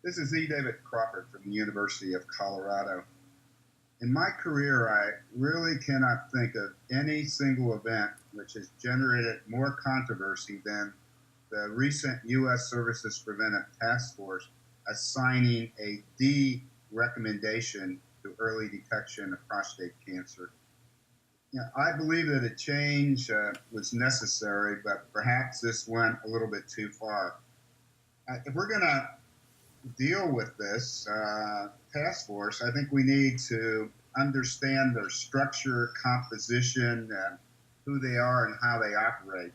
This is E. David Crawford from the University of Colorado. In my career, I really cannot think of any single event which has generated more controversy than the recent U.S. Services Preventive Task Force assigning a D recommendation to early detection of prostate cancer. I believe that a change was necessary, but perhaps this went a little bit too far. If we're going to deal with this task force, I think we need to understand their structure, composition, who they are, and how they operate.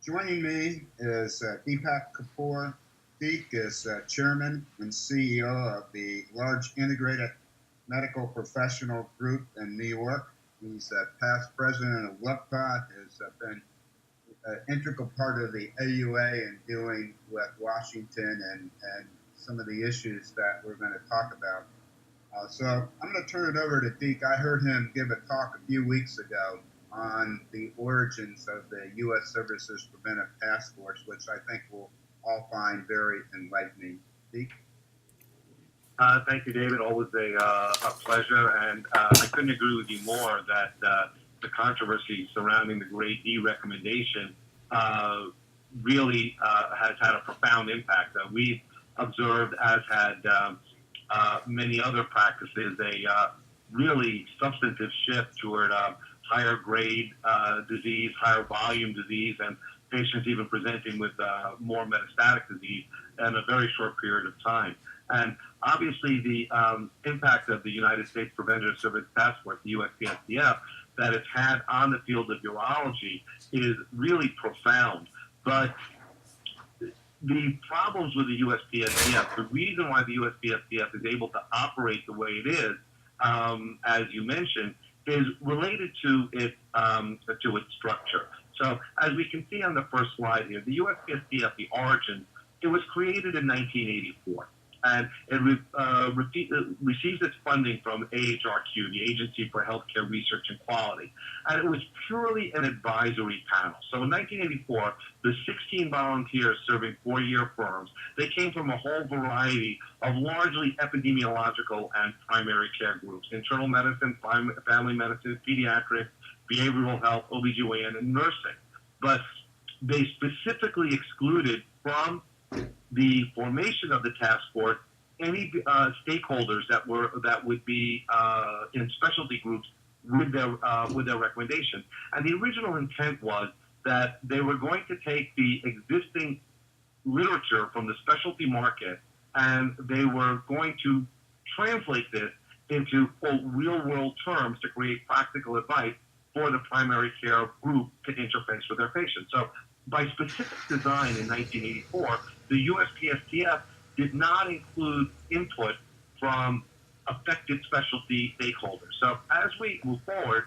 Joining me is Deepak Kapoor. Deek is chairman and CEO of the large integrated medical professional group in New York. He's past president of LUPCA, has been an integral part of the AUA in dealing with Washington and some of the issues that we're going to talk about. So I'm going to turn it over to Deek. I heard him give a talk a few weeks ago on the origins of the U.S. Services Preventive Task Force, which I think we'll all find very enlightening. Deek? Thank you, David. Always a pleasure. And I couldn't agree with you more that the controversy surrounding the Grade D recommendation really has had a profound impact. We've observed, as had many other practices, a really substantive shift toward higher grade disease, higher volume disease, and patients even presenting with more metastatic disease in a very short period of time. And obviously the impact of the United States Preventive Services Task Force, the USPSTF, that it's had on the field of urology is really profound. But the problems with the USPSTF, the reason why the USPSTF is able to operate the way it is, as you mentioned, is related to its structure. So as we can see on the first slide here, the USPSTF, the Origins, it was created in 1984. And it receives its funding from AHRQ, the Agency for Healthcare Research and Quality. And it was purely an advisory panel. So in 1984, the 16 volunteers serving 4-year firms, they came from a whole variety of largely epidemiological and primary care groups: internal medicine, family medicine, pediatrics, behavioral health, OBGYN, and nursing. But they specifically excluded from the formation of the task force any stakeholders that would be in specialty groups with their recommendations. And the original intent was that they were going to take the existing literature from the specialty market and they were going to translate this into, quote, real-world terms to create practical advice for the primary care group to interface with their patients. So by specific design in 1984, the USPSTF did not include input from affected specialty stakeholders. So as we move forward,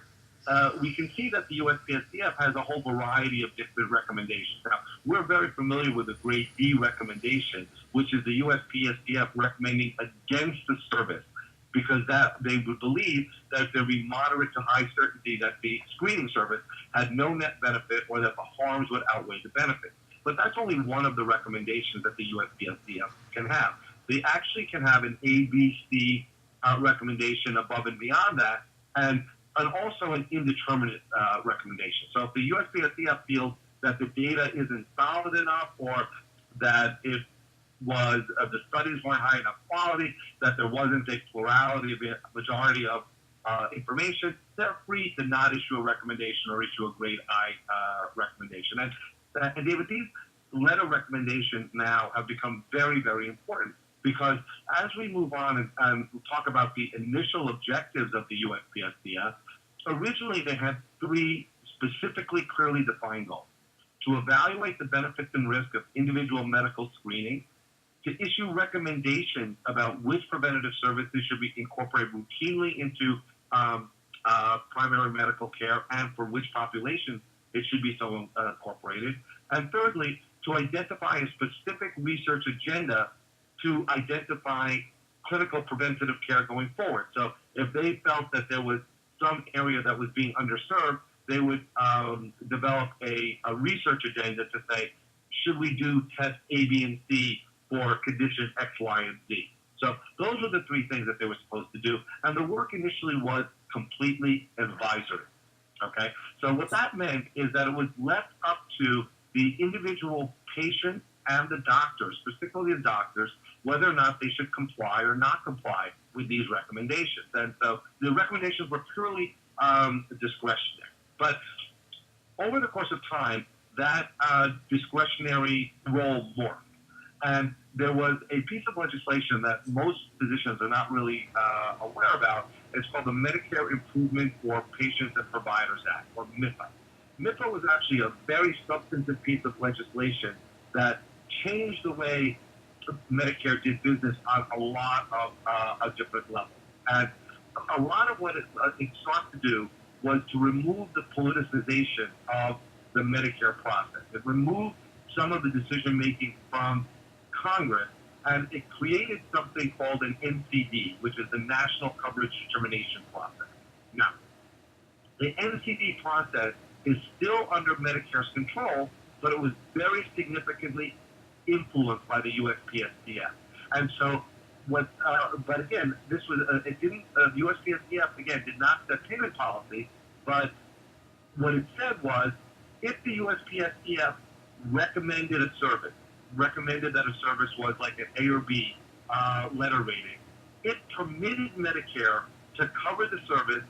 we can see that the USPSTF has a whole variety of different recommendations. Now, we're very familiar with the Grade D recommendation, which is the USPSTF recommending against the service, because that they would believe that there would be moderate to high certainty that the screening service had no net benefit or that the harms would outweigh the benefits. But that's only one of the recommendations that the USPSTF can have. They actually can have an ABC recommendation above and beyond that, and also an indeterminate recommendation. So if the USPSTF feels that the data isn't solid enough, or that it was the studies weren't high enough quality, that there wasn't a plurality of a majority of information, they're free to not issue a recommendation or issue a grade I recommendation. And David, these letter recommendations now have become very, very important, because as we move on and talk about the initial objectives of the USPSTF, originally they had 3 specifically clearly defined goals: to evaluate the benefits and risk of individual medical screening, to issue recommendations about which preventative services should be incorporated routinely into primary medical care and for which populations it should be so incorporated, and thirdly, to identify a specific research agenda to identify clinical preventative care going forward. So if they felt that there was some area that was being underserved, they would develop a research agenda to say, should we do test A, B, and C for condition X, Y, and Z. So those were the three things that they were supposed to do. And the work initially was completely advisory. Okay? So what that meant is that it was left up to the individual patient and the doctors, particularly the doctors, whether or not they should comply or not comply with these recommendations. And so the recommendations were purely discretionary. But over the course of time, that discretionary role morphed. And there was a piece of legislation that most physicians are not really aware about. It's called the Medicare Improvement for Patients and Providers Act, or MIPA. MIPA was actually a very substantive piece of legislation that changed the way Medicare did business on a lot of different levels. And a lot of what it sought to do was to remove the politicization of the Medicare process. It removed some of the decision-making from Congress, and it created something called an NCD, which is the National Coverage Determination Process. Now, the NCD process is still under Medicare's control, but it was very significantly influenced by the USPSTF. And so, but again, this was, it didn't, the USPSTF, again, did not set payment policy, but what it said was, if the USPSTF recommended a service, recommended that a service was like an A or B letter rating, it permitted Medicare to cover the service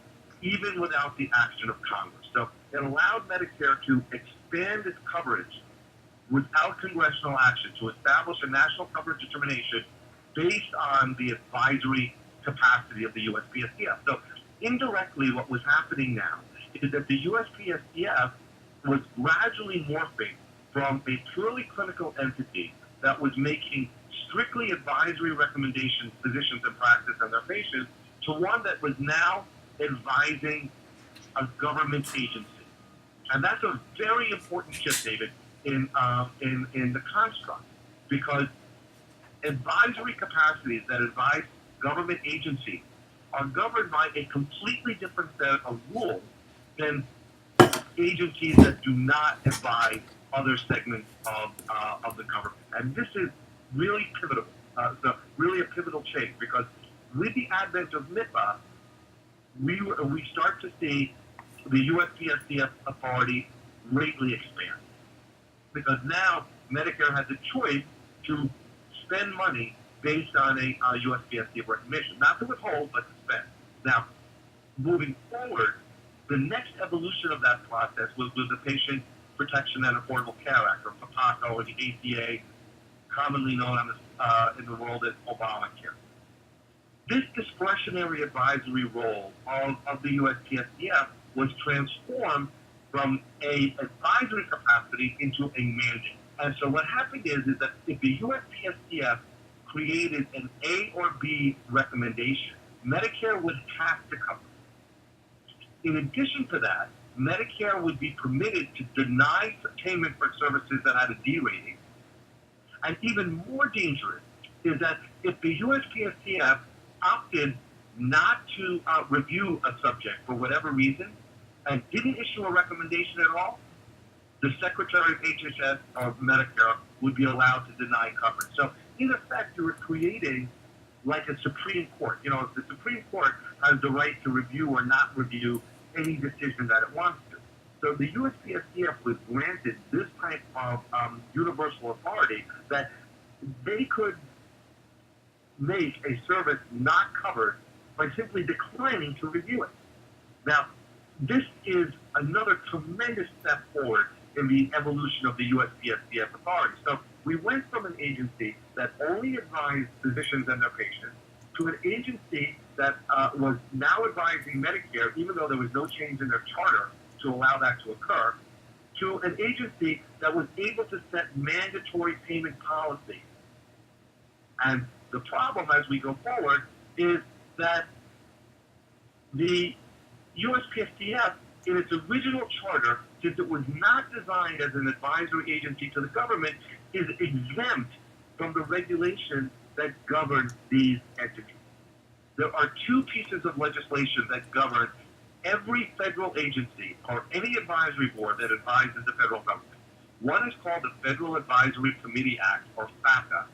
even without the action of Congress. So it allowed Medicare to expand its coverage without congressional action to establish a national coverage determination based on the advisory capacity of the USPSTF. So indirectly, what was happening now is that the USPSTF was gradually morphing from a purely clinical entity that was making strictly advisory recommendations to physicians in practice and their patients to one that was now advising a government agency. And that's a very important shift, David, in the construct, because advisory capacities that advise government agencies are governed by a completely different set of rules than agencies that do not advise other segments of the government. And this is really pivotal. So really a pivotal change, because with the advent of MIPA, we start to see the USPSTF authority greatly expand. Because now Medicare has a choice to spend money based on a USPSTF recommendation, not to withhold, but to spend. Now, moving forward, the next evolution of that process was the Patient Protection and Affordable Care Act, or PPACA, or the ACA, commonly known in the world as Obamacare. This discretionary advisory role of the USPSTF was transformed from an advisory capacity into a mandate. And so what happened is that if the USPSTF created an A or B recommendation, Medicare would have to cover it. In addition to that, Medicare would be permitted to deny payment for services that had a D rating. And even more dangerous is that if the USPSTF opted not to review a subject for whatever reason and didn't issue a recommendation at all, the Secretary of HHS of Medicare would be allowed to deny coverage. So in effect, you were creating like a Supreme Court. You know, the Supreme Court has the right to review or not review any decision that it wants to. So the USPSTF was granted this type of universal authority that they could make a service not covered by simply declining to review it. Now, this is another tremendous step forward in the evolution of the USPSTF authority. So we went from an agency that only advised physicians and their patients to an agency that was now advising Medicare, even though there was no change in their charter to allow that to occur, to an agency that was able to set mandatory payment policy. And the problem as we go forward is that the USPSTF, in its original charter, since it was not designed as an advisory agency to the government, is exempt from the regulations that govern these entities. There are two pieces of legislation that govern every federal agency or any advisory board that advises the federal government. One is called the Federal Advisory Committee Act, or FACA,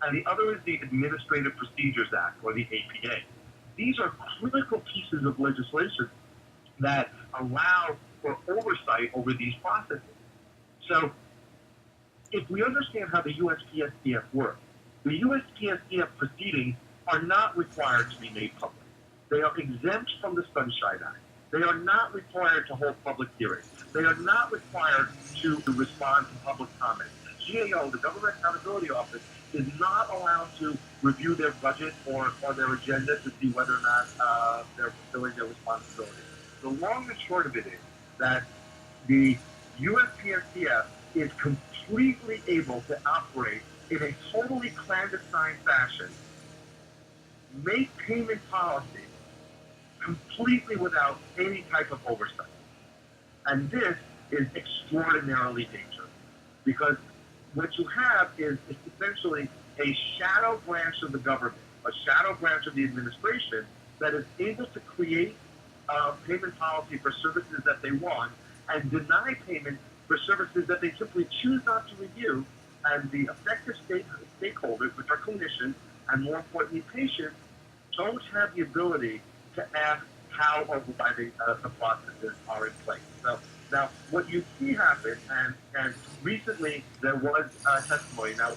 and the other is the Administrative Procedures Act, or the APA. These are critical pieces of legislation that allow for oversight over these processes. So if we understand how the USPSTF works, the USPSTF proceedings are not required to be made public. They are exempt from the Sunshine Act. They are not required to hold public hearings. They are not required to respond to public comment. GAO, the Government Accountability Office, is not allowed to review their budget or their agenda to see whether or not they're fulfilling their responsibilities. The long and short of it is that the USPSTF is completely able to operate in a totally clandestine fashion, make payment policy completely without any type of oversight. And this is extraordinarily dangerous because what you have is essentially a shadow branch of the government, a shadow branch of the administration that is able to create payment policy for services that they want and deny payment for services that they simply choose not to review. And the affected stakeholders, which are clinicians and more importantly patients, don't have the ability to ask how or why the processes are in place. So now what you see happen, and recently there was testimony now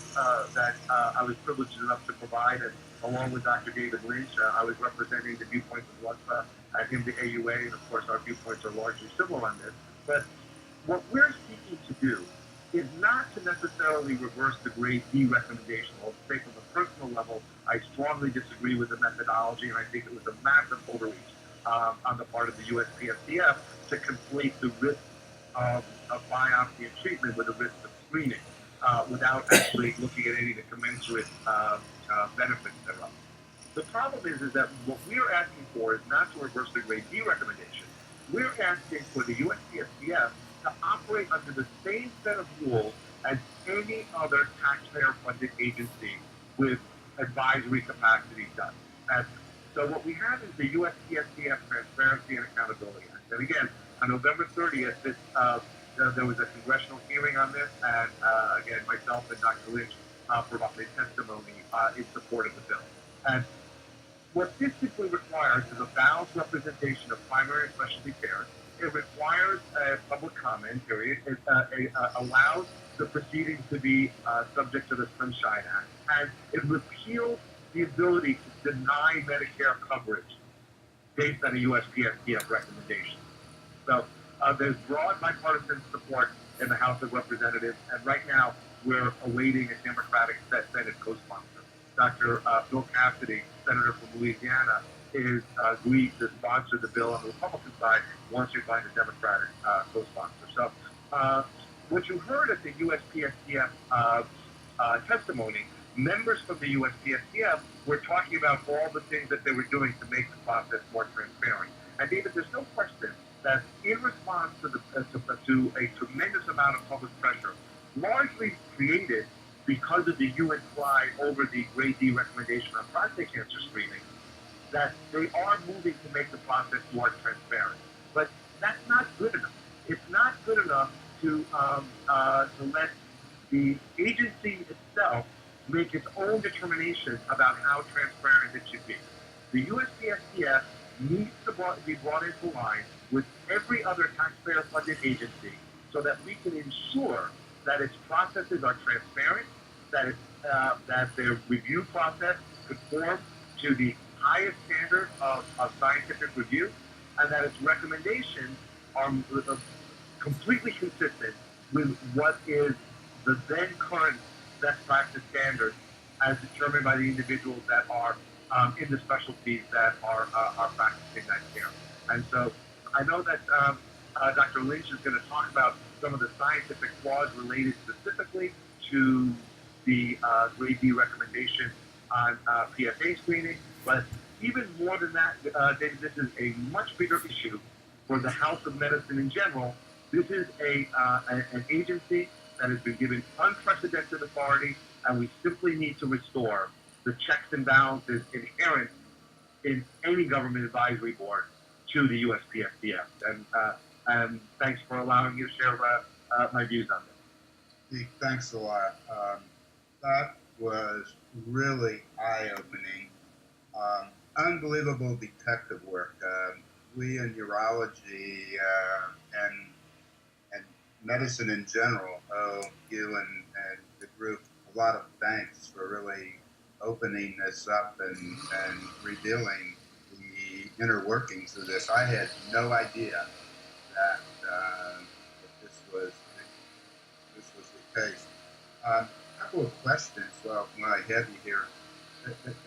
that I was privileged enough to provide, and along with Dr. David Lynch, I was representing the viewpoints of LUSPA in the AUA, and of course our viewpoints are largely similar on this. But what we're seeking to do is not to necessarily reverse the grade D recommendation. I'll say from a personal level, I strongly disagree with the methodology, and I think it was a massive overreach on the part of the USPSTF to conflate the risk of biopsy and treatment with the risk of screening without actually looking at any of the commensurate benefits thereof. The problem is that what we're asking for is not to reverse the grade D recommendation. We're asking for the USPSTF to operate under the same set of rules as any other taxpayer-funded agency with advisory capacity does. And so what we have is the USPSTF Transparency and Accountability Act. And again, on November 30th, there was a congressional hearing on this, and again, myself and Dr. Lynch provided testimony in support of the bill. And what this simply requires is a balanced representation of primary and specialty care. It requires a public comment period. It allows the proceedings to be subject to the Sunshine Act, and it repeals the ability to deny Medicare coverage based on a USPSTF recommendation. So there's broad bipartisan support in the House of Representatives, and right now we're awaiting a Democratic Senate co-sponsor. Dr. Bill Cassidy, Senator from Louisiana, is agreed to sponsor the bill on the Republican side once you find a Democratic co-sponsor. So what you heard at the USPSTF testimony, members from the USPSTF were talking about all the things that they were doing to make the process more transparent. And David, there's no question that in response to a tremendous amount of public pressure, largely created because of the hue and cry over the grade D recommendation on prostate cancer screening, that they are moving to make the process more transparent. But that's not good enough. It's not good enough to let the agency itself make its own determination about how transparent it should be. The USPSTF needs to be brought into line with every other taxpayer-funded agency so that we can ensure that its processes are transparent, that their review process conforms to the highest standard of scientific review, and that its recommendations are completely consistent with what is the then current best practice standards as determined by the individuals that are in the specialties that are practicing that care. And so I know that Dr. Lynch is going to talk about some of the scientific flaws related specifically to the grade D recommendation on PSA screening, but even more than that, David, this is a much bigger issue for the House of Medicine in general. This is an agency that has been given unprecedented authority, and we simply need to restore the checks and balances inherent in any government advisory board to the USPSTF. And thanks for allowing me to share my views on this. Thanks a lot. was really eye-opening. Unbelievable detective work. We in urology and medicine in general owe you and the group a lot of thanks for really opening this up and revealing the inner workings of this. I had no idea that this was the case. A couple of questions. Well, when I have you here,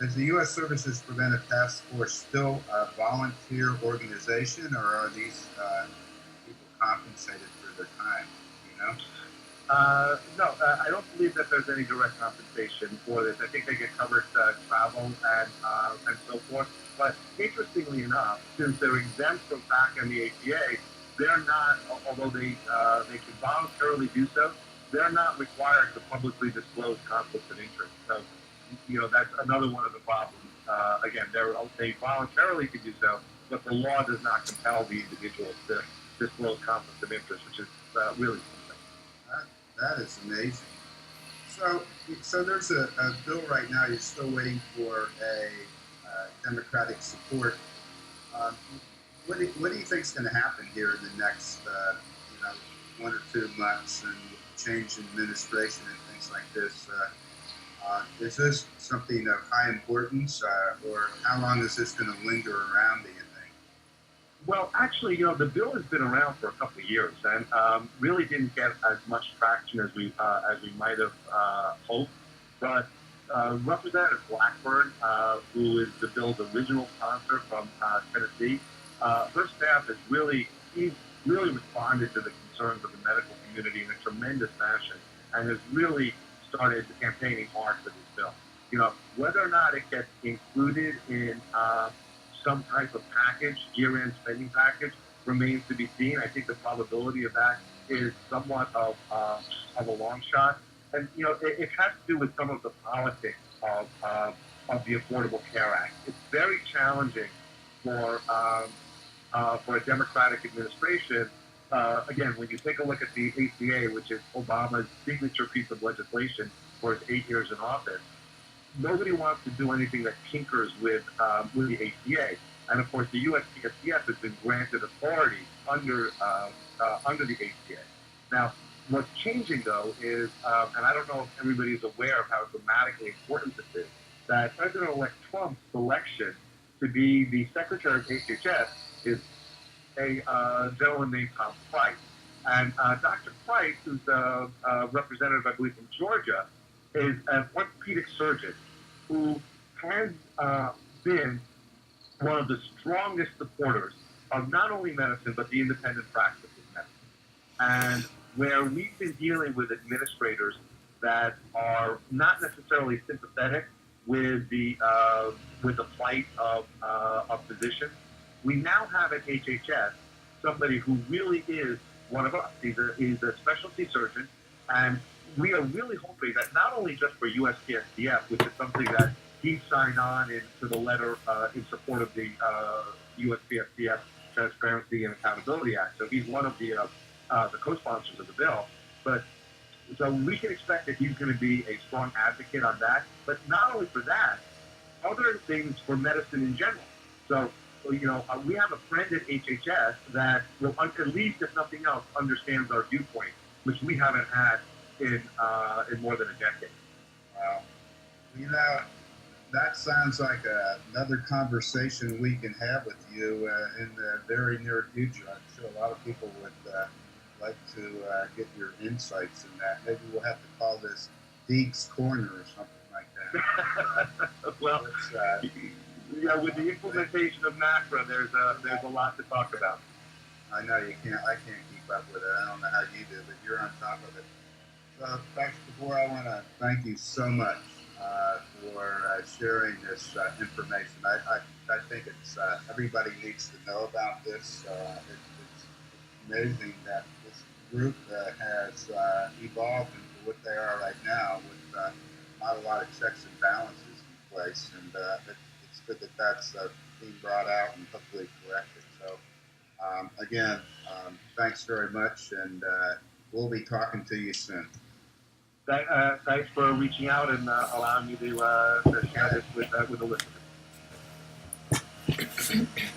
is the U.S. Services Preventive Task Force still a volunteer organization, or are these people compensated for their time? You know? No, I don't believe that there's any direct compensation for this. I think they get covered travel and so forth. But interestingly enough, since they're exempt from FACA and the APA, they're not, although they can voluntarily do so, they're not required to publicly disclose conflicts of interest. So, that's another one of the problems. Again, they voluntarily can do so, but the law does not compel the individuals to disclose conflicts of interest, which is really something. That is amazing. So there's a bill right now. You're still waiting for a Democratic support. What do you think is going to happen here in the next 1 or 2 months, and change in administration and things like this? Is this something of high importance, or how long is this going to linger around, do you think? Well, actually, the bill has been around for a couple of years and really didn't get as much traction as we might have hoped. But Representative Blackburn, who is the bill's original sponsor from Tennessee, her staff has really responded to the concerns of the medical community in a tremendous fashion, and has really started campaigning hard for this bill. Whether or not it gets included in some type of package, year-end spending package, remains to be seen. I think the probability of that is somewhat of a long shot. And, it has to do with some of the politics of the Affordable Care Act. It's very challenging for a Democratic administration. Again, when you take a look at the ACA, which is Obama's signature piece of legislation for his 8 years in office, nobody wants to do anything that tinkers with the ACA. And of course, the USPSTF has been granted authority under the ACA. Now, what's changing though is, and I don't know if everybody is aware of how dramatically important this is, that President-elect Trump's selection to be the Secretary of HHS is a gentleman named Tom Price. And Dr. Price, who's a representative, I believe, from Georgia, is an orthopedic surgeon who has been one of the strongest supporters of not only medicine, but the independent practice of medicine. And where we've been dealing with administrators that are not necessarily sympathetic with the plight of physicians, we now have at HHS somebody who really is one of us. He's a specialty surgeon, and we are really hoping that not only just for USPSTF, which is something that he signed on into the letter in support of the USPSTF Transparency and Accountability Act. So he's one of the co-sponsors of the bill. But so we can expect that he's going to be a strong advocate on that. But not only for that, other things for medicine in general. So we have a friend at HHS that will, at least if nothing else, understands our viewpoint, which we haven't had in more than a decade. Wow. That sounds like another conversation we can have with you in the very near future. I'm sure a lot of people would like to get your insights in that. Maybe we'll have to call this Deek's Corner or something like that. Well, with the implementation of NACRA, there's a lot to talk about. I know I can't keep up with it. I don't know how you do, but you're on top of it. So, Dr. Kapoor, I want to thank you so much for sharing this information. I think it's everybody needs to know about this. It's amazing that this group has evolved into what they are right now, with not a lot of checks and balances in place, and it's good that that's being brought out and hopefully corrected. So, again, thanks very much, and we'll be talking to you soon. thanks for reaching out and allowing me to share this with the listeners.